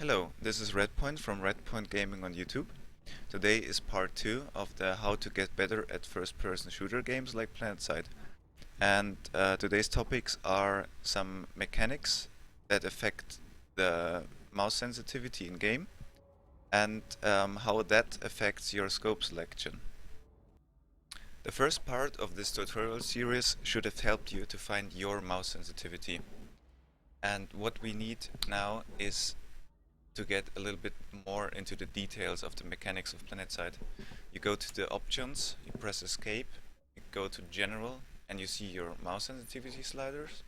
Hello, this is Redpoint from Redpoint Gaming on YouTube. Today is part 2 of the how to get better at first-person shooter games like PlanetSide. And today's topics are some mechanics that affect the mouse sensitivity in game and how that affects your scope selection. The first part of this tutorial series should have helped you to find your mouse sensitivity. And what we need now is to get a little bit more into the details of the mechanics of PlanetSide. You go to the options, you press escape, you go to general, and you see your mouse sensitivity sliders.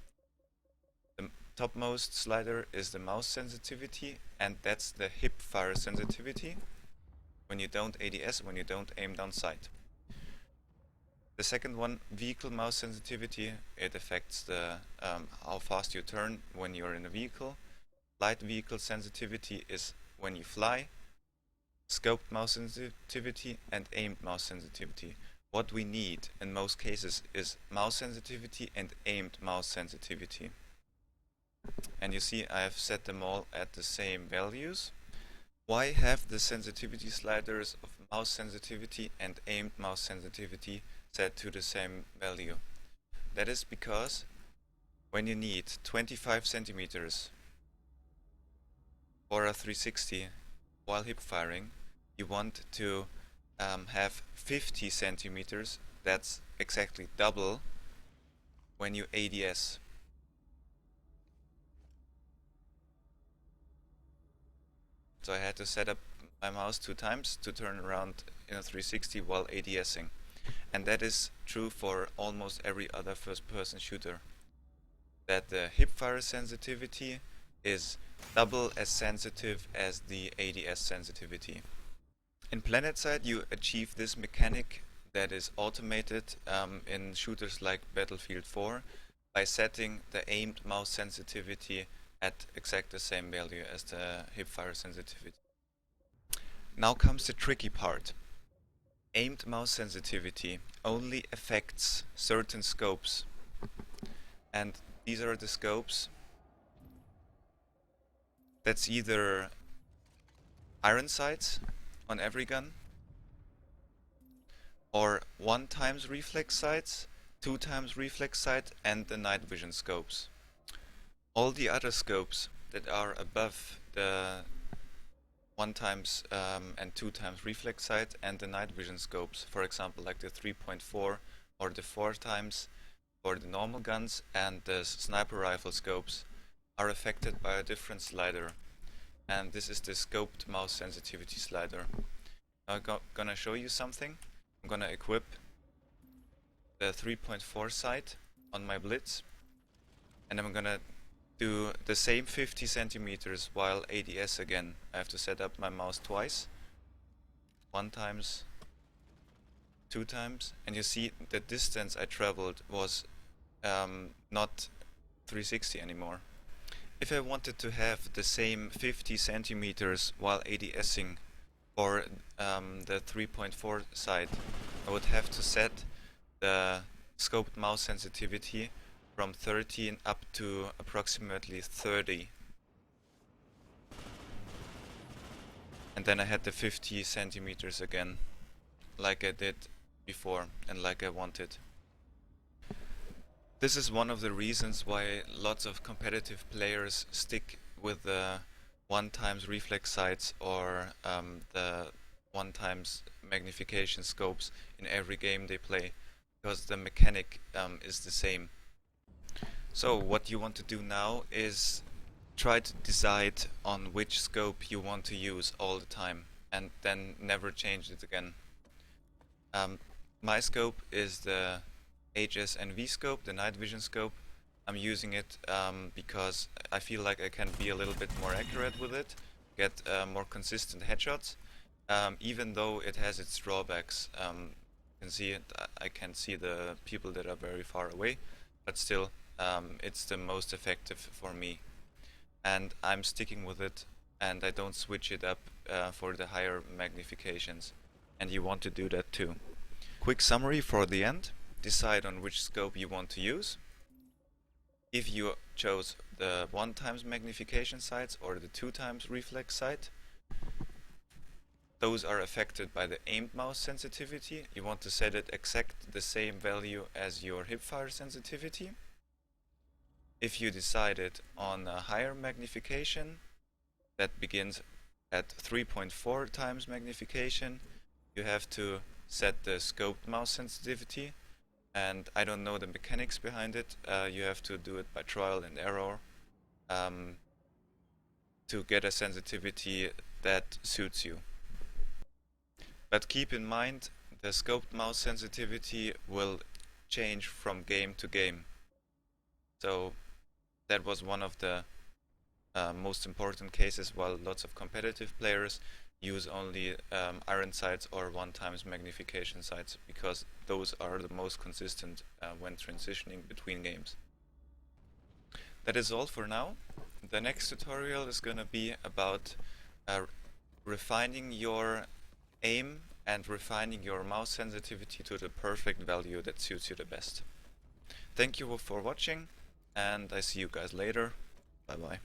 The topmost slider is the mouse sensitivity, and that's the hip fire sensitivity when you don't ADS, when you don't aim down sight. The second one, vehicle mouse sensitivity, it affects the how fast you turn when you're in a vehicle. Light vehicle sensitivity is when you fly, scoped mouse sensitivity, and aimed mouse sensitivity. What we need in most cases is mouse sensitivity and aimed mouse sensitivity. And you see I have set them all at the same values. Why have the sensitivity sliders of mouse sensitivity and aimed mouse sensitivity set to the same value? That is because when you need 25 centimeters for a 360 while hip firing, you want to have 50 centimeters, that's exactly double, when you ADS. So I had to set up my mouse 2 times to turn around in a 360 while ADSing. And that is true for almost every other first-person shooter. That the hipfire sensitivity is double as sensitive as the ADS sensitivity. In PlanetSide you achieve this mechanic that is automated in shooters like Battlefield 4 by setting the aimed mouse sensitivity at exactly the same value as the hipfire sensitivity. Now comes the tricky part. Aimed mouse sensitivity only affects certain scopes, and these are the scopes that's either iron sights on every gun, or 1 times reflex sights, 2 times reflex sight, and the night vision scopes. All the other scopes that are above the 1 times and 2 times reflex sight and the night vision scopes, for example like the 3.4 or the 4 times for the normal guns and the sniper rifle scopes, are affected by a different slider, and this is the scoped mouse sensitivity slider. Now I'm gonna show you something. I'm gonna equip the 3.4 sight on my blitz, and I'm gonna do the same 50 centimeters while ADS again. I have to set up my mouse twice, 1 times, 2 times, and you see the distance I traveled was not 360 anymore. If I wanted to have the same 50 centimeters while ADSing for the 3.4 side, I would have to set the scoped mouse sensitivity from 13 up to approximately 30. And then I had the 50 centimeters again, like I did before and like I wanted. This is one of the reasons why lots of competitive players stick with the 1 times reflex sights or the 1 times magnification scopes in every game they play, because the mechanic is the same. So what you want to do now is try to decide on which scope you want to use all the time and then never change it again. My scope is the HSNV scope, the night vision scope. I'm using it because I feel like I can be a little bit more accurate with it, get more consistent headshots, even though it has its drawbacks. You can see it, I can see the people that are very far away, but still it's the most effective for me. And I'm sticking with it, and I don't switch it up for the higher magnifications. And you want to do that too. Quick summary for the end. Decide on which scope you want to use. If you chose the 1 times magnification sights or the 2 times reflex sight, those are affected by the aimed mouse sensitivity. You want to set it exact the same value as your hipfire sensitivity. If you decided on a higher magnification that begins at 3.4 times magnification, you have to set the scoped mouse sensitivity, and I don't know the mechanics behind it. You have to do it by trial and error to get a sensitivity that suits you. But keep in mind, the scoped mouse sensitivity will change from game to game. So that was one of the most important cases, while lots of competitive players use only iron sights or 1 times magnification sights, because those are the most consistent when transitioning between games. That is all for now. The next tutorial is gonna be about refining your aim and refining your mouse sensitivity to the perfect value that suits you the best. Thank you for watching, and I see you guys later. Bye bye.